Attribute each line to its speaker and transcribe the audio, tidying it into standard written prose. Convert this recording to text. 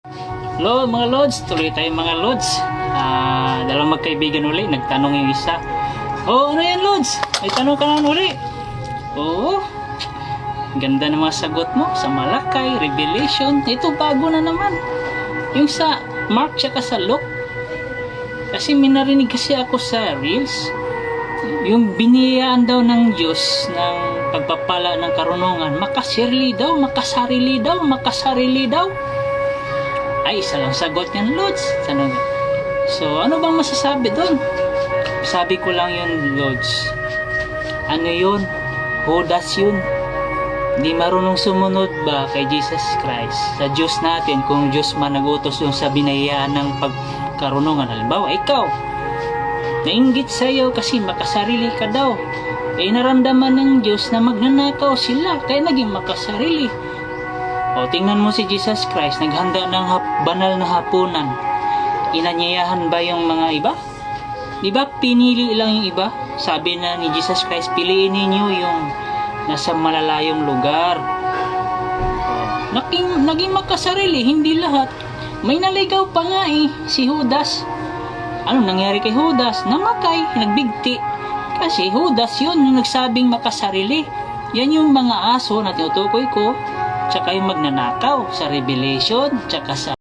Speaker 1: Hello mga Lods, tuloy tayo mga Lods. Dalawang magkaibigan uli, nagtanong yung isa. Ano yan Lods? May tanong ka naman uli. Oo, ganda ng mga sagot mo sa Malakay, Revelation. Ito bago na naman. Yung sa Mark tsaka sa Luke. Kasi minarinig kasi ako sa Reels. Yung biniyaan daw ng Diyos ng pagpapala ng karunungan, makasarili daw. Ay, isa lang sagot yan, Lods. So, ano bang masasabi doon? Sabi ko lang yun, Lods. Ano yun? Judas yun. Hindi marunong sumunod ba kay Jesus Christ? Sa Diyos natin, kung Diyos man nagutos yung sa binayaan ng pagkarunungan. Halimbawa, ikaw, nainggit sa'yo kasi makasarili ka daw. Naramdaman ng Diyos na magnanakaw sila, kaya naging makasarili. Tingnan mo si Jesus Christ, naghanda ng banal na hapunan. Inanyayahan ba yung mga iba? Diba pinili lang yung iba? Sabi na ni Jesus Christ, piliin ninyo yung nasa malalayong lugar. Naging makasarili, hindi lahat. May naligaw pa nga si Judas. Ano nangyari kay Judas? Namatay, nagbigti. Kasi Judas yun yung nagsabing makasarili. Yan yung mga aso na tinutukoy ko, tsaka yung magnanakaw sa Revelation, tsaka sa